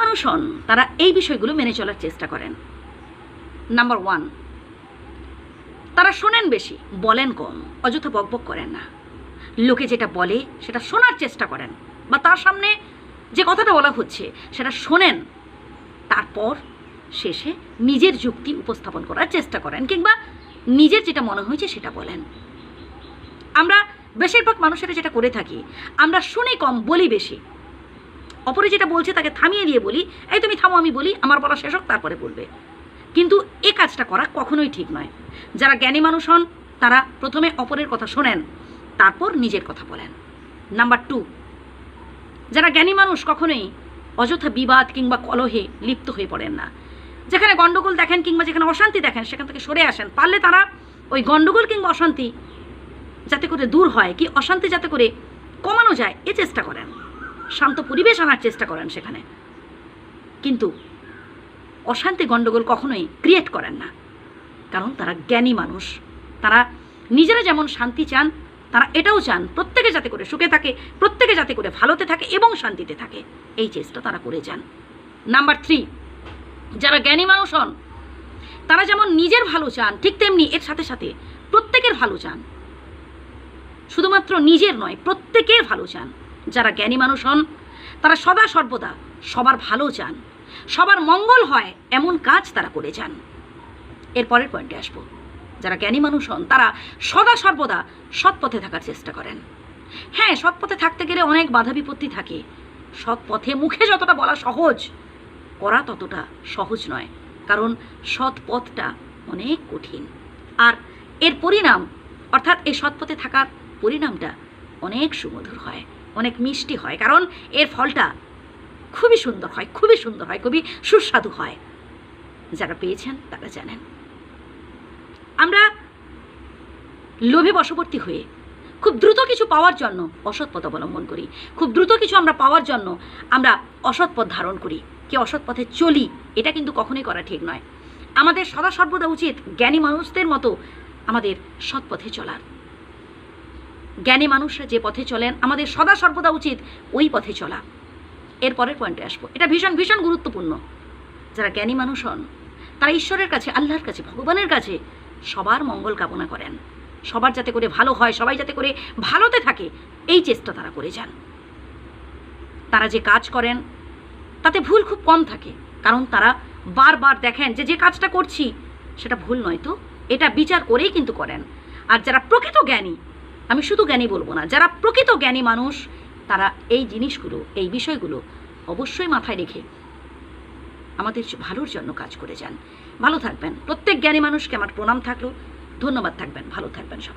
মানুষ হন তারা এই বিষয়গুলো মেনে চলার চেষ্টা করেন। নাম্বার 1, তারা শোনেন বেশি, বলেন কম, অযথা বকবক করেন না। লোকে যেটা বলে সেটা শোনার চেষ্টা করেন, বা তার সামনে যে কথাটা বলা হচ্ছে সেটা শোনেন, তারপর শেষে নিজের যুক্তি উপস্থাপন করার চেষ্টা করেন, কিংবা নিজের যেটা মনে হয়েছে সেটা বলেন। আমরা বেশিরভাগ মানুষেরা যেটা করে থাকি, আমরা শুনি কম, বলি বেশি। অপরে যেটা বলছে তাকে থামিয়ে দিয়ে বলি, এই তুমি থামো, আমি বলি, আমার বলা শেষ হোক তারপরে বলবে। কিন্তু এ কাজটা করা কখনোই ঠিক নয়। যারা জ্ঞানী মানুষ হন তারা প্রথমে অপরের কথা শোনেন, তারপর নিজের কথা বলেন। নাম্বার 2, যারা জ্ঞানী মানুষ কখনোই অযথা বিবাদ কিংবা কলহে লিপ্ত হয়ে পড়েন না। যেখানে গণ্ডগোল দেখেন কিংবা যেখানে অশান্তি দেখেন সেখান থেকে সরে আসেন। পারলে তারা ওই গণ্ডগোল কিংবা অশান্তি যাতে করে দূর হয়, কি অশান্তি যাতে করে কমানো যায়, এ চেষ্টা করেন। শান্ত পরিবেশ আনার চেষ্টা করেন সেখানে। কিন্তু অশান্তি গণ্ডগোল কখনোই ক্রিয়েট করেন না, কারণ তারা জ্ঞানী মানুষ। তারা নিজেরা যেমন শান্তি চান, তারা এটাও চান প্রত্যেকে যাতে করে সুখে থাকে, প্রত্যেকে যাতে করে ভালোতে থাকে এবং শান্তিতে থাকে, এই চেষ্টা তারা করে যান। নাম্বার 3, যারা জ্ঞানী মানুষ হন তারা যেমন নিজের ভালো চান, ঠিক তেমনি এর সাথে সাথে প্রত্যেকের ভালো চান। শুধুমাত্র নিজের নয়, প্রত্যেকের ভালো চান। যারা জ্ঞানী মানুষ হন তারা সদা সর্বদা সবার ভালো চান, সবার মঙ্গল হয় এমন কাজ তারা করে যান। এর পরের পয়েন্টে আসবো। যারা জ্ঞানী মানুষ হন তারা সদা সর্বদা সৎ পথে থাকার চেষ্টা করেন। হ্যাঁ, সৎ পথে থাকতে গেলে অনেক বাধা বিপত্তি থাকে। সৎ পথে মুখে যতটা বলা সহজ, করা ততটা সহজ নয়, কারণ সৎ পথটা অনেক কঠিন। আর এর পরিণাম, অর্থাৎ এই সৎ পথে থাকার পরিণামটা অনেক সুমধুর হয়, অনেক মিষ্টি হয়, কারণ এর ফলটা খুবই সুন্দর হয়, খুবই সুন্দর হয়, খুবই সুস্বাদু হয়। যারা পেয়েছেন তারা জানেন। আমরা লোভে বশবর্তী হয়ে খুব দ্রুত কিছু পাওয়ার জন্য অসৎ পথ অবলম্বন করি, খুব দ্রুত কিছু আমরা পাওয়ার জন্য আমরা অসৎ পথ ধারণ করি, কি অসৎ পথে চলি। এটা কিন্তু কখনোই করা ঠিক নয়। আমাদের সদা সর্বদা উচিত জ্ঞানী মানুষদের মতো আমাদের সৎ পথে চলার। জ্ঞানী মানুষরা যে পথে চলেন আমাদের সদা সর্বদা উচিত ওই পথে চলা। এর পরের পয়েন্টে আসবো, এটা ভীষণ ভীষণ গুরুত্বপূর্ণ। যারা জ্ঞানী মানুষ হন তারা ঈশ্বরের কাছে, আল্লাহর কাছে, ভগবানের কাছে সবার মঙ্গল কামনা করেন, সবার যাতে করে ভালো হয়, সবাই যাতে করে ভালোতে থাকে, এই চেষ্টা তারা করে যান। তারা যে কাজ করেন তাতে ভুল খুব কম থাকে, কারণ তারা বারবার দেখেন যে যে কাজটা করছি সেটা ভুল নয় তো, এটা বিচার করেই কিন্তু করেন। আর যারা প্রকৃত জ্ঞানী, আমি শুধু জ্ঞানী বলবো না, যারা প্রকৃত জ্ঞানী মানুষ তারা এই জিনিসগুলো, এই বিষয়গুলো অবশ্যই মাথায় রেখে আমাদের ভালোর জন্য কাজ করে যান। ভালো থাকবেন। প্রত্যেক জ্ঞানী মানুষকে আমার প্রণাম থাকলো, ধন্যবাদ। থাকবেন, ভালো থাকবেন সবাই।